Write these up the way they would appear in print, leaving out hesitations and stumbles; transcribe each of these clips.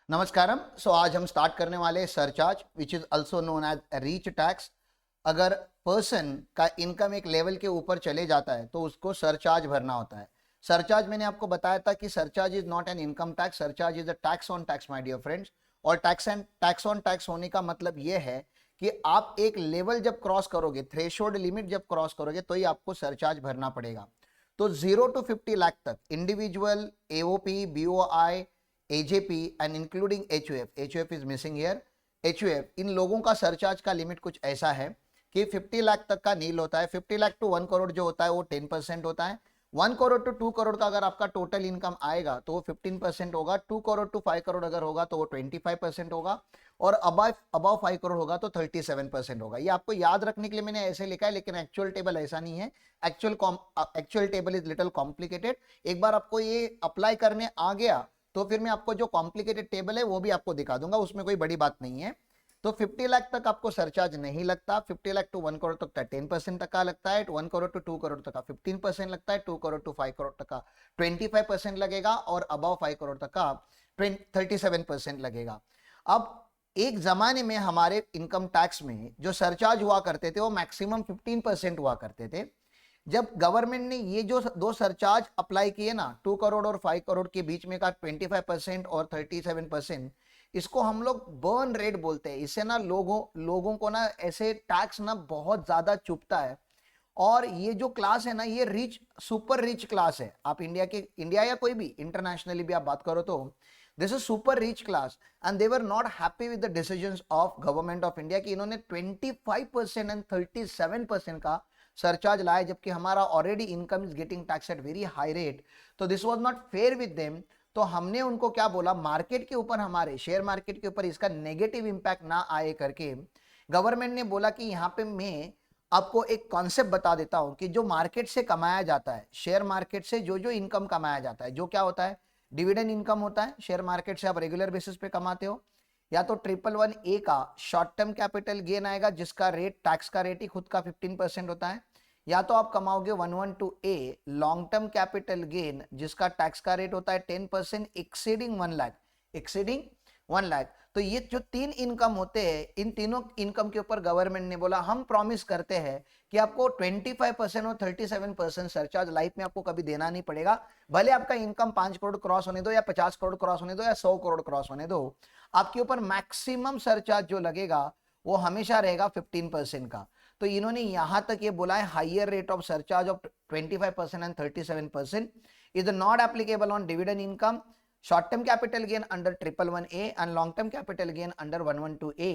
नमस्कारम। आज हम स्टार्ट करने वाले surcharge which is also known as rich tax. अगर पर्सन का इनकम एक लेवल के ऊपर चले जाता है तो उसको सरचार्ज भरना होता है। सरचार्ज मैंने आपको बताया था कि surcharge is not an income tax, surcharge is a tax on tax my dear friends. और टैक्स ऑन टैक्स होने का मतलब ये है कि आप एक लेवल जब क्रॉस करोगे, थ्रेशोल्ड लिमिट जब क्रॉस करोगे तो ही आपको सरचार्ज भरना पड़ेगा। तो 0 to 50 लाख तक individual, AOP, BOI, AJP and including HUF is missing here. HUF, इन लोगों का सरचार्ज का लिमिट कुछ ऐसा है कि 50 लाख तक का नील होता है। 50 लाख टू 1 करोड़ जो होता है वो 10% होता है। 1 करोड़ टू 2 करोड़ का अगर आपका टोटल इनकम आएगा तो वो 15% होगा। 2 करोड़ टू 5 करोड़ अगर होगा तो वो 25% होगा। और अबव 5 करोड़ होगा तो 37% होगा। ये आपको याद रखने के लिए मैंने ऐसे लिखा है, लेकिन एक्चुअल टेबल ऐसा नहीं है। Actual table is little complicated. एक बार आपको ये अप्लाई करने आ गया तो फिर मैं आपको जो कॉम्प्लिकेटेड टेबल है वो भी आपको दिखा दूंगा, उसमें कोई बड़ी बात नहीं है। तो 50 लाख तक आपको सरचार्ज नहीं लगता। 50 लाख टू 1 करोड़ तक का 10% तक का लगता है। 1 करोड़ टू 2 करोड़ तक का 15% लगता है। 2 करोड़ टू 5 करोड़ तक का 25% लगेगा और अबव 5 करोड़ तक का 37% लगेगा। अब एक जमाने में हमारे इनकम टैक्स में जो सरचार्ज हुआ करते थे वो मैक्सिमम 15% हुआ करते थे। जब गवर्नमेंट ने ये जो दो सरचार्ज अप्लाई किए ना, 2 करोड़ और 5 करोड़ के बीच में का 25% और 37%, इसको हम लोग बर्न रेट बोलते हैं। इससे ना लोगों को ना ऐसे टैक्स ना बहुत ज्यादा चुभता है। और ये जो क्लास है ना, ये रिच, सुपर रिच क्लास है। आप इंडिया या कोई भी इंटरनेशनली भी आप बात करो तो this is super rich class. And they were not happy with the decisions of government of India कि इन्होंने 25% एंड 37% का सरचार्ज लाया, जबकि हमारा already income is getting tax at very high rate. तो this was not fair with them. तो हमने उनको क्या बोला, मार्केट के ऊपर, हमारे शेयर मार्केट के ऊपर इसका नेगेटिव इंपैक्ट ना आए करके गवर्नमेंट ने बोला कि यहाँ पे मैं आपको एक कॉन्सेप्ट बता देता हूं कि जो मार्केट से कमाया जाता है, शेयर मार्केट से जो जो इनकम कमाया जाता है, जो क्या होता है, डिविडेंड इनकम होता है। शेयर मार्केट से आप रेगुलर बेसिस पे कमाते हो। या तो 111A का शॉर्ट टर्म कैपिटल गेन आएगा जिसका रेट, टैक्स का रेट ही खुद का 15% होता है। या तो आप कमाओगे 112A long term capital gain जिसका टैक्स का रेट होता है 10% एक्सीडिंग 1 लाख, एक्सीडिंग 1 लाख। तो ये जो तीन इनकम होते हैं, इन तीनों इनकम के ऊपर गवर्नमेंट ने बोला हम प्रॉमिस करते हैं कि आपको 25% और 37% सरचार्ज लाइफ में आपको कभी देना नहीं पड़ेगा। भले आपका इनकम 5 करोड़ क्रॉस होने दो या 50 करोड़ क्रॉस होने दो या 100 करोड़ क्रॉस होने दो, आपके ऊपर मैक्सिमम सरचार्ज जो लगेगा वो हमेशा रहेगा 15% का। तो इन्होंने यहां तक ये बोला है, higher rate of surcharge of 25% and 37% is not applicable on dividend income, short term capital gain under 111A and long term capital gain under 112A,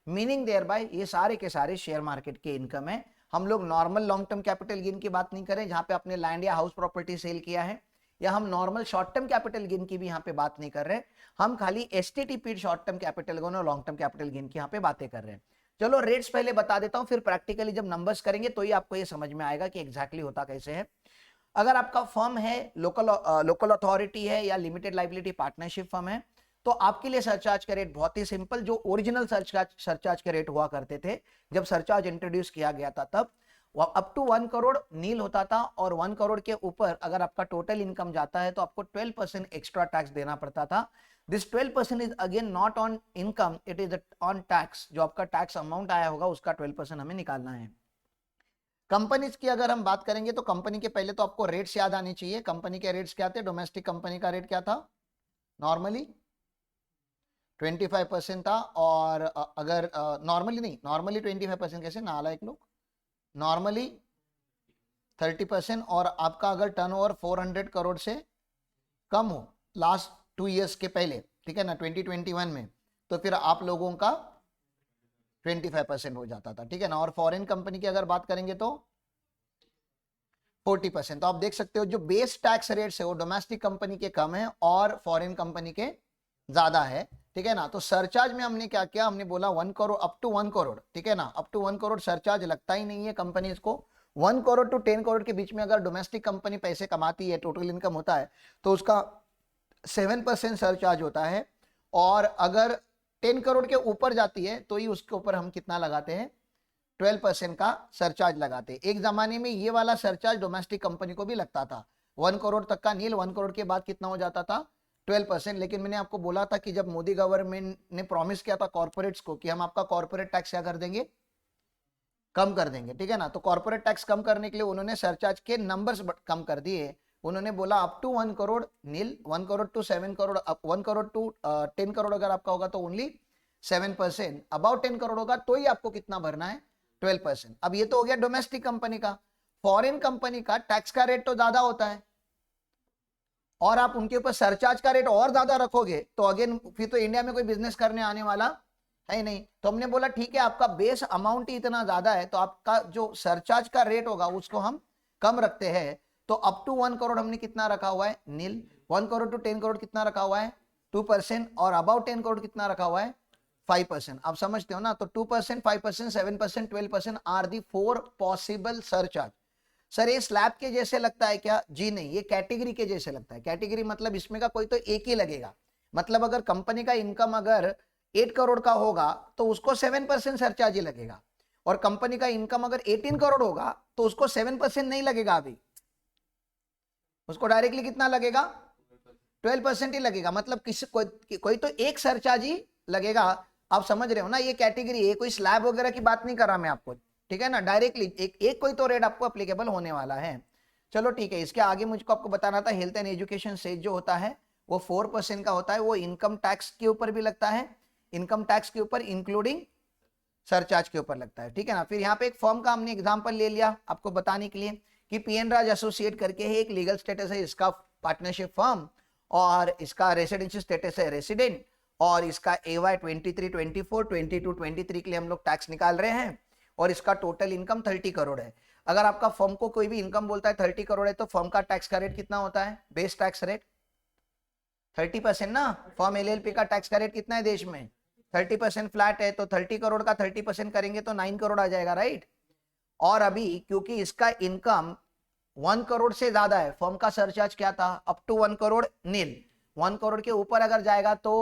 meaning thereby ये सारे के सारे शेयर मार्केट के इनकम है। हम लोग normal long term capital gain की बात नहीं करें जहां पे आपने लैंड या हाउस प्रॉपर्टी सेल किया है, या हम normal short term capital gain की भी यहाँ पे बात नहीं कर रहे। हम खाली STTP short term capital gain और लॉन्ग टर्म कैपिटल गेन की यहाँ पे बातें कर रहे हैं। चलो रेट्स पहले बता देता हूं, फिर प्रैक्टिकली जब नंबर्स करेंगे तो ही आपको ये समझ में आएगा कि एग्जैक्टली होता कैसे है। अगर आपका फर्म है, लोकल अथॉरिटी है या लिमिटेड लाइबिलिटी पार्टनरशिप फर्म है, तो आपके लिए सरचार्ज का रेट बहुत ही सिंपल, जो ओरिजिनल सरचार्ज के रेट हुआ करते थे जब सरचार्ज इंट्रोड्यूस किया गया था तब अप टू 1 करोड़ नील होता था। और 1 करोड़ के ऊपर अगर आपका टोटल इनकम जाता है तो आपको 12% एक्स्ट्रा टैक्स देना पड़ता था। This 12% is again not on income, it is on tax. जो आपका टैक्स अमाउंट आया होगा उसका 12% हमें निकालना है। कंपनीज की अगर हम बात करेंगे तो कंपनी के पहले तो आपको रेट्स याद आने चाहिए। कंपनी के रेट्स क्या थे? डोमेस्टिक कंपनी का रेट क्या था? नॉर्मली 25% था। और अगर नॉर्मली नहीं, नॉर्मली 25% कैसे, नालायक लोग, नॉर्मली 30%। और आपका अगर टर्नओवर 400 करोड़ से कम हो लास्ट 2 ईयर्स के पहले, ठीक है ना, 2021 में, तो फिर आप लोगों का 25% हो जाता था, ठीक है ना। और फॉरेन कंपनी की अगर बात करेंगे तो 40%। तो आप देख सकते हो जो बेस टैक्स रेट्स है वो डोमेस्टिक कंपनी के कम है और फॉरेन कंपनी के ज्यादा है, ठीक है ना। तो सरचार्ज में हमने क्या किया, हमने बोला 1 करोड़ अप टू 1 करोड़, ठीक है ना, अप टू 1 करोड़ सरचार्ज लगता ही नहीं है कंपनीज को। 1 करोड़ टू 10 करोड़ के बीच में अगर डोमेस्टिक कंपनी पैसे कमाती है, टोटल इनकम होता है, तो उसका 7% सरचार्ज होता है। और अगर 10 करोड़ के ऊपर जाती है तो ही उसके ऊपर हम कितना लगाते हैं, 12% का सरचार्ज लगाते। एक जमाने में ये वाला सरचार्ज डोमेस्टिक कंपनी को भी लगता था। 1 करोड़ तक का नील, 1 करोड़ के बाद कितना हो जाता था, 12%। लेकिन मैंने आपको बोला था कि जब मोदी गवर्नमेंट ने प्रॉमिस किया था कॉर्पोरेट्स को कि हम आपका कॉर्पोरेट टैक्स क्या कर देंगे, कम कर देंगे, ठीक है ना। तो कॉर्पोरेट टैक्स कम करने के लिए उन्होंने सरचार्ज के नंबर्स कम कर दिए। उन्होंने बोला up to 1 crore nil, 1 crore to 7 crore, 1 crore to 10 crore अगर आपका होगा तो ओनली 7%, अबाउट 10 करोड़ होगा तो ही आपको कितना भरना है, 12%। अब ये तो हो गया डोमेस्टिक कंपनी का। फॉरेन कंपनी का टैक्स का रेट तो ज्यादा होता है और आप उनके ऊपर सरचार्ज का रेट और ज्यादा रखोगे तो अगेन फिर तो इंडिया में कोई बिजनेस करने आने वाला है नहीं। तो हमने बोला ठीक है, आपका बेस अमाउंट ही इतना ज्यादा है तो आपका जो सरचार्ज का रेट होगा उसको हम कम रखते हैं। तो अप टू 1 करोड़ हमने कितना रखा हुआ है, नील। 1 करोड़ टू 10 करोड़ कितना रखा हुआ है, 2%। और अबाउट 10 करोड़ कितना रखा हुआ है, 5%। आप समझते हो ना। तो 2%, 5%, 7%, 12% are the 4 possible surcharge. Sir ये स्लैब के जैसे लगता है क्या, जी नहीं, ये कैटेगरी के जैसे लगता है। कैटेगरी मतलब इसमें का कोई तो एक ही लगेगा। मतलब अगर कंपनी का इनकम अगर 8 करोड़ का होगा तो उसको 7% सरचार्ज ही लगेगा, और कंपनी का इनकम अगर 18 करोड़ होगा तो उसको 7% नहीं लगेगा, अभी उसको डायरेक्टली कितना लगेगा, 12% ही लगेगा। मतलब किसी कोई तो एक सरचार्ज ही लगेगा। आप समझ रहे हो ना, ये कैटेगरी है, कोई स्लैब वगैरह की बात नहीं कर रहा मैं आपको, ठीक है ना। डायरेक्टली एक कोई तो रेट आपको अप्लीकेबल होने वाला है। चलो ठीक है, इसके आगे मुझको आपको बताना था हेल्थ एंड एजुकेशन सेस जो होता है वो 4% का होता है। वो इनकम टैक्स के ऊपर भी लगता है, इनकम टैक्स के ऊपर इंक्लूडिंग सरचार्ज के ऊपर लगता है, ठीक है ना। फिर यहाँ पे एक फर्म का हमने एग्जांपल ले लिया आपको बताने के लिए कि पीएन राज एसोसिएट करके है, एक लीगल स्टेटस है इसका पार्टनरशिप फर्म, और इसका रेसिडेंशियल स्टेटस है रेसिडेंट, और इसका AY 23, 24, 22, 23 के लिए हम लोग टैक्स निकाल रहे हैं, और इसका टोटल इनकम 30 करोड़ है। अगर आपका फर्म को कोई भी इनकम बोलता है 30 करोड़ है तो फर्म का टैक्स का रेट कितना होता है, बेस टैक्स रेट 30% ना। फर्म LLP का टैक्स का रेट कितना है देश में, 30% फ्लैट है। तो 30 करोड़ का 30% करेंगे तो 9 करोड़ आ जाएगा, राइट। और अभी क्योंकि इसका इनकम 1 करोड़ से ज्यादा है, फर्म का सरचार्ज क्या था, अप टू 1 करोड़ नील। 1 करोड़ के ऊपर अगर जाएगा तो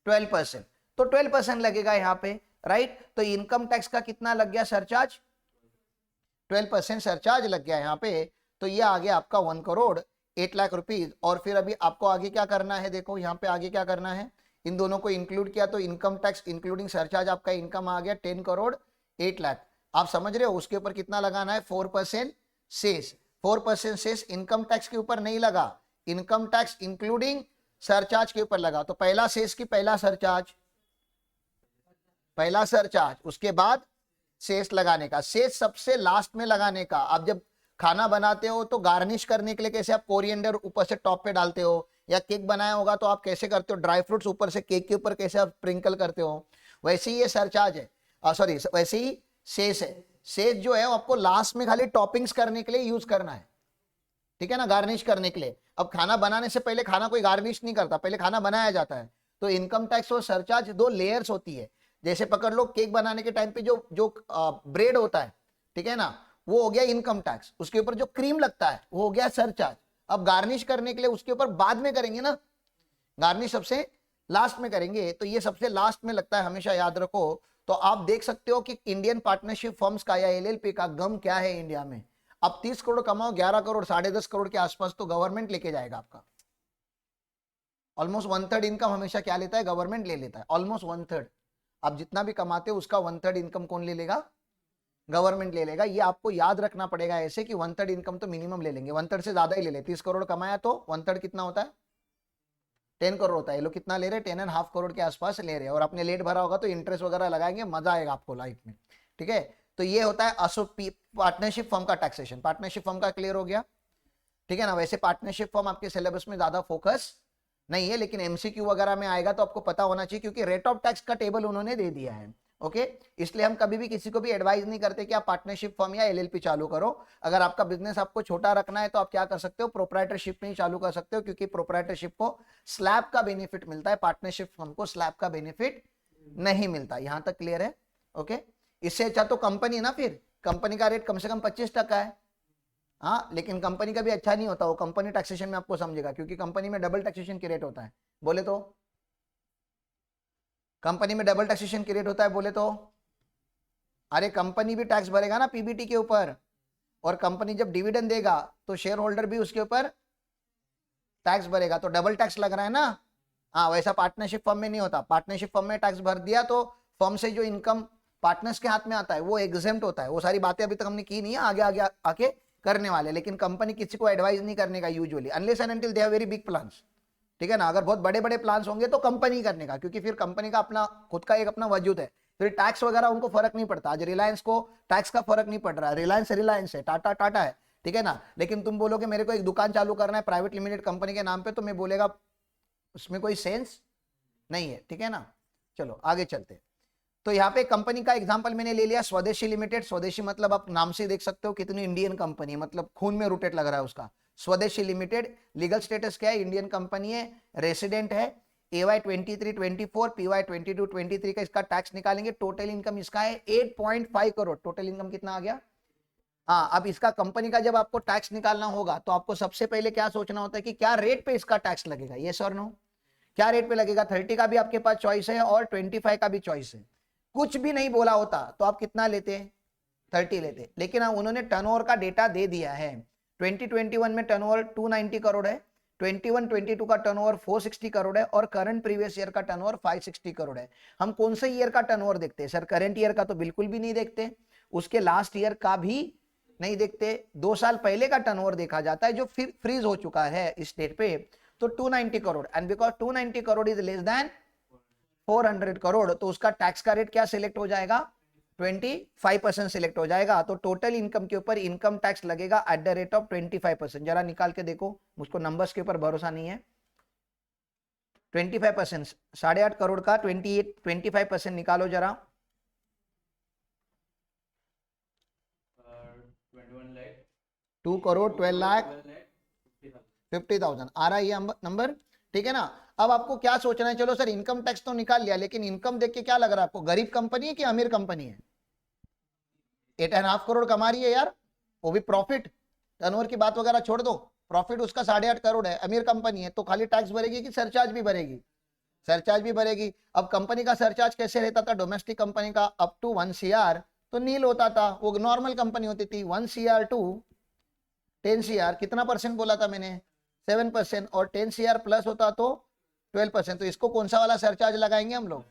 12%, तो 12% लगेगा यहाँ पे, राइट। तो इनकम टैक्स का कितना लग गया सरचार्ज, 12% सरचार्ज लग गया यहाँ पे। तो ये आ गया आपका 1 करोड़ 8 लाख रुपीज। और फिर अभी आपको आगे क्या करना है, देखो यहाँ पे आगे क्या करना है, इन दोनों को इंक्लूड किया तो इनकम टैक्स इंक्लूडिंग सरचार्ज आपका इनकम आ गया 10 करोड़ 8 लाख। आप समझ रहे हो, उसके ऊपर कितना लगाना है, 4% सेस। 4% सेस इनकम टैक्स के ऊपर नहीं लगा, इनकम टैक्स इंक्लूडिंग सरचार्ज के ऊपर लगा। तो पहला सेस की पहला सरचार्ज, पहला सरचार्ज, उसके बाद सेस लगाने का, सेस सबसे लास्ट में लगाने का। आप जब खाना बनाते हो तो गार्निश करने के लिए कैसे आप कोरिएंडर ऊपर से टॉप पे डालते हो, या केक बनाया होगा तो आप कैसे करते हो, ड्राई फ्रूट्स ऊपर से केक के ऊपर कैसे आप स्प्रिंकल करते हो, वैसे ही ये सरचार्ज है, सॉरी वैसे ही सेस है। सेस जो है आपको लास्ट में खाली टॉपिंग्स करने के लिए यूज करना है, ठीक है ना, गार्निश करने के लिए। अब खाना बनाने से पहले खाना कोई गार्निश नहीं करता, पहले खाना बनाया जाता है। तो इनकम टैक्स और सरचार्ज 2 लेयर्स होती है। जैसे पकड़ लो केक बनाने के टाइम पे जो जो ब्रेड होता है, ठीक है ना, वो हो गया इनकम टैक्स, उसके ऊपर जो क्रीम लगता है वो हो गया सरचार्ज। अब गार्निश करने के लिए उसके ऊपर बाद में करेंगे ना, गार्निश सबसे लास्ट में करेंगे, तो ये सबसे लास्ट में लगता है, हमेशा याद रखो। तो आप देख सकते हो कि इंडियन पार्टनरशिप फर्म्स का या LLP का गम क्या है इंडिया में। अब 30 करोड़ कमाओ, 11 करोड़ 10.5 करोड़ के आसपास तो गवर्नमेंट लेके जाएगा आपका। ऑलमोस्ट 1/3 इनकम हमेशा क्या लेता है, गवर्नमेंट ले लेता है, ऑलमोस्ट 1/3। आप जितना भी कमाते हो उसका 1/3 इनकम कौन ले लेगा, गवर्नमेंट ले लेगा। ये आपको याद रखना पड़ेगा ऐसे कि 1/3 इनकम तो मिनिमम ले लेंगे, 1/3 से ज्यादा ही ले ले। 30 करोड़ कमाया तो 1/3 कितना होता है, 10 करोड़ होता है। ये लोग कितना ले रहे हैं, 10.5 करोड़ के आसपास ले रहे हैं। और आपने लेट भरा होगा तो इंटरेस्ट वगैरह लगाएंगे, मजा आएगा आपको लाइफ में, ठीक है। तो ये होता है असोपी पार्टनरशिप फर्म का टैक्सेशन। पार्टनरशिप फर्म का क्लियर हो गया, ठीक है ना। वैसे पार्टनरशिप फर्म आपके सिलेबस में ज्यादा फोकस नहीं है, लेकिन MCQ वगैरह में आएगा तो आपको पता होना चाहिए, क्योंकि रेट ऑफ टैक्स का टेबल उन्होंने दे दिया है, ओके। इसलिए हम कभी भी किसी को भी एडवाइस नहीं करते कि आप पार्टनरशिप फर्म या LLP चालू करो। अगर आपका बिजनेस आपको छोटा रखना है तो आप क्या कर सकते हो, प्रोप्राइटरशिप में ही चालू कर सकते हो, क्योंकि प्रोप्राइटरशिप को स्लैब का बेनिफिट मिलता है, पार्टनरशिप फर्म को स्लैब का बेनिफिट नहीं मिलता। यहां तक क्लियर है, ओके। इससे अच्छा तो कंपनी ना, फिर कंपनी का रेट कम से कम 25% है, हाँ, लेकिन कंपनी का भी अच्छा नहीं होता, वो कंपनी टैक्सेशन में आपको समझेगा, क्योंकि कंपनी में डबल टैक्सेशन की रेट होता है, बोले तो कंपनी में डबल टैक्सेशन की रेट होता है, बोले तो अरे कंपनी भी टैक्स भरेगा ना PBT के ऊपर, और कंपनी जब डिविडेंड देगा तो शेयर होल्डर भी उसके ऊपर टैक्स भरेगा तो डबल टैक्स लग रहा है ना। हाँ, वैसा पार्टनरशिप फर्म में नहीं होता। पार्टनरशिप फर्म में टैक्स भर दिया तो फर्म से जो इनकम पार्टनर्स के हाथ में आता है वो एग्जेम्प्ट होता है। वो सारी बातें अभी तक हमने की नहीं है, आगे आगे आके करने वाले। लेकिन कंपनी किसी को एडवाइस नहीं करने का usually, unless and until they have very big plans, ठीक है ना। अगर बहुत बड़े बड़े प्लान्स होंगे तो कंपनी करने का, क्योंकि फिर कंपनी का अपना खुद का एक अपना वजूद है, फिर टैक्स वगैरह उनको फर्क नहीं पड़ता। आज रिलायंस को टैक्स का फर्क नहीं पड़ रहा है, रिलायंस रिलायंस है, टाटा टाटा है, ठीक है ना। लेकिन तुम बोलोगे मेरे को एक दुकान चालू करना है प्राइवेट लिमिटेड कंपनी के नाम पे, तो मैं बोलेगा उसमें कोई सेंस नहीं है, ठीक है ना। चलो आगे चलते। तो यहाँ पे कंपनी का एग्जांपल मैंने ले लिया स्वदेशी लिमिटेड। स्वदेशी मतलब आप नाम से देख सकते हो कितनी इंडियन कंपनी है, मतलब खून में रूटेड लग रहा है उसका। स्वदेशी लिमिटेड लीगल स्टेटस क्या है, इंडियन कंपनी है, रेसिडेंट है। AY 23-24 PY 22-23 का इसका टैक्स निकालेंगे। टोटल इनकम इसका है 8.5 करोड़। टोटल इनकम कितना आ गया। हाँ, अब इसका कंपनी का जब आपको टैक्स निकालना होगा तो आपको सबसे पहले क्या सोचना होता है कि क्या रेट पे इसका टैक्स लगेगा, यस और नो। क्या रेट पे लगेगा, 30 का भी आपके पास चॉइस है और 25 का भी चॉइस है। कुछ भी नहीं बोला होता तो आप कितना लेते, 30 लेते। लेकिन उन्होंने टर्नओवर का डेटा दे दिया है। 2021 में टर्नओवर 290 करोड़ है, 21-22 का टर्नओवर 460 करोड़ है और करंट प्रीवियस ईयर का टर्नओवर 560 करोड़ है। हम कौन से ईयर का टर्नओवर देखते हैं सर, करंट ईयर का तो बिल्कुल भी नहीं देखते, उसके लास्ट ईयर का भी नहीं देखते, 2 साल पहले का टर्नओवर देखा जाता है जो फिर फ्रीज हो चुका है इस डेट पे। तो 290 crore, and because 290 crore is less than 400 crore, तो उसका टैक्स का रेट क्या सिलेक्ट हो जाएगा, 25% सिलेक्ट हो जाएगा। तो टोटल इनकम के ऊपर इनकम टैक्स लगेगा एट द रेट ऑफ 25%। जरा निकाल के देखो, मुझको नंबर्स के ऊपर भरोसा नहीं है। 25%, 8.5 करोड़ का 25% निकालो जरा। 2 करोड़ 12,50,000 आ रहा है ये नंबर, ठीक है ना। अब आपको क्या सोचना है, चलो सर इनकम टैक्स तो निकाल लिया, लेकिन इनकम देख के क्या लग रहा है आपको, गरीब कंपनी है कि अमीर कंपनी है। 8.5 करोड़ कमा रही है यार, वो भी प्रॉफिट, टर्नओवर की बात वगैरह छोड़ दो, प्रॉफिट उसका 8.5 करोड़ है, अमीर कंपनी है, तो खाली टैक्स भरेगी कि सरचार्ज भी भरेगी, सरचार्ज भी भरेगी। अब कंपनी का सरचार्ज कैसे रहता था, डोमेस्टिक कंपनी का अप टू 1 CR तो नील होता था, वो नॉर्मल कंपनी होती थी। 1 CR टू 10 CR कितना परसेंट बोला था मैंने, 7%, और 10 CR प्लस होता तो 12%। तो इसको कौन सा वाला सरचार्ज लगाएंगे हम लोग,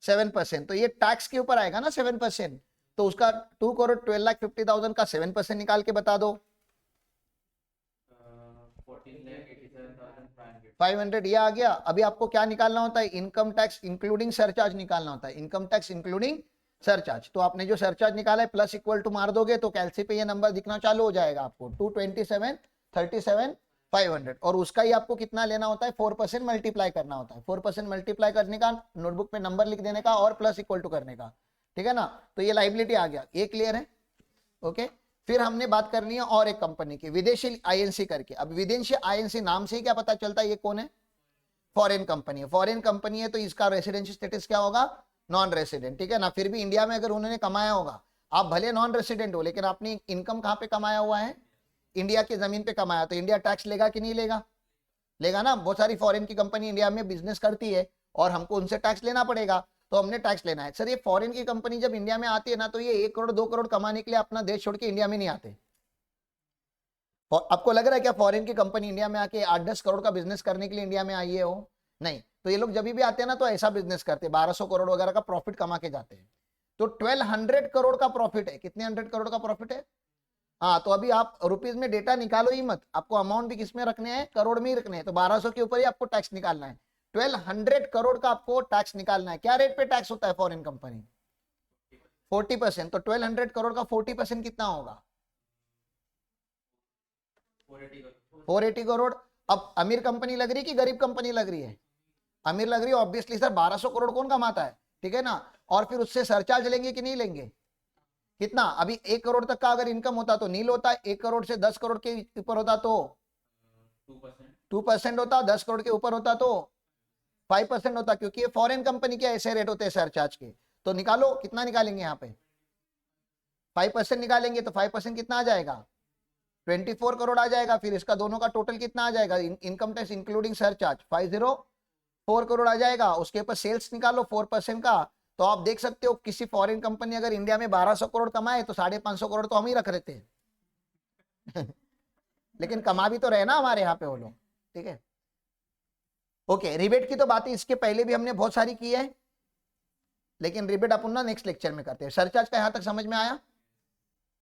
7%। तो ये टैक्स के ऊपर आएगा ना 7%, तो उसका 2 करोड़ 12,50,000 का 7% निकाल के बता दो। 500 ये आ गया। अभी आपको क्या निकालना होता है, इनकम टैक्स इंक्लूडिंग सरचार्ज निकालना होता है, इनकम टैक्स इंक्लूडिंग सरचार्ज। तो आपने जो सरचार्ज निकाला है प्लस इक्वल टू मार दोगे तो कैलसी पे ये नंबर दिखना चालू हो जाएगा आपको, 227,37,500। और उसका ही आपको कितना लेना होता है, 4% मल्टीप्लाई करना होता है। 4% मल्टीप्लाई करने का, नोटबुक पे नंबर लिख देने का और प्लस इक्वल टू करने का, ठीक है ना। तो ये लाइबिलिटी आ गया, ये क्लियर है, ओके। फिर हमने बात करनी है और एक कंपनी की, विदेशी INC करके। अब विदेशी INC नाम से ही क्या पता चलता है ये कौन है, फॉरेन कंपनी है। फॉरेन कंपनी है तो इसका रेसिडेंशियल स्टेटस क्या होगा, नॉन रेसिडेंट, ठीक है ना। फिर भी इंडिया में अगर उन्होंने कमाया होगा, आप भले नॉन रेसिडेंट हो लेकिन आपने इनकम कहाँ पे कमाया हुआ है, इंडिया की जमीन पे कमाया, तो इंडिया टैक्स लेगा कि नहीं लेगा, लेगा ना। बहुत सारी फॉरेन की कंपनी इंडिया में बिजनेस करती है और हमको उनसे टैक्स लेना पड़ेगा, तो हमने टैक्स लेना है। सर ये फॉरेन की कंपनी जब इंडिया में आती है ना, तो ये 1 करोड़ 2 करोड़ कमाने के लिए अपना देश छोड़ के इंडिया में नहीं आते। आपको लग रहा है क्या फॉरेन की कंपनी इंडिया में आके 8-10 करोड़ का बिजनेस करने के लिए इंडिया में आई है, वो नहीं। तो ये लोग जब भी आते हैं ना तो ऐसा बिजनेस करते हैं, 1200 करोड़ वगैरह का प्रॉफिट कमा के जाते हैं। तो 1200 करोड़ का प्रॉफिट है, कितने 100 करोड़ का प्रॉफिट है। हाँ, तो अभी आप रुपीज में डेटा निकालो ही मत, आपको अमाउंट भी किसमें रखने हैं, करोड़ में ही रखने हैं। तो 1200 के ऊपर ही आपको टैक्स निकालना है, 1200 करोड़ का आपको टैक्स निकालना है। क्या रेट पे टैक्स होता है फॉरेन कंपनी, 40%। तो 1200 करोड़ का 40% कितना होगा, 480 करोड़। अब अमीर कंपनी लग रही है कि गरीब कंपनी लग रही है, अमीर लग रही है ऑब्वियसली सर, 1200 करोड़ कौन कमाता है, ठीक है ना। और फिर उससे सरचार्ज लेंगे कि नहीं लेंगे, कितना, अभी 1 करोड़ तक का अगर इनकम होता तो नील होता, 1 करोड़ से 10 करोड़ के ऊपर होता तो 2% होता, 10 करोड़ के ऊपर होता तो 5% होता, क्योंकि ये फॉरेन कंपनी के ऐसे रेट होते हैं सरचार्ज के। तो निकालो कितना निकालेंगे यहाँ पे, 5% निकालेंगे तो 5% कितना आ जाएगा, 24 करोड़ आ जाएगा। फिर इसका दोनों का टोटल कितना आ जाएगा, income tax including surcharge 504 crore आ जाएगा। उसके ऊपर सेल्स निकालो 4% का, तो आप देख सकते हो किसी फॉरेन कंपनी अगर इंडिया में 1200 करोड़ कमाए तो 550 करोड़ तो हम ही रख रहे थे लेकिन कमा भी तो रहे ना हमारे यहाँ पे वो लोग, ठीक है। ओके, रिबेट की तो बातें इसके पहले भी हमने बहुत सारी की है, लेकिन रिबेट अपन ना नेक्स्ट लेक्चर में करते हैं। सरचार्ज का यहां तक समझ में आया?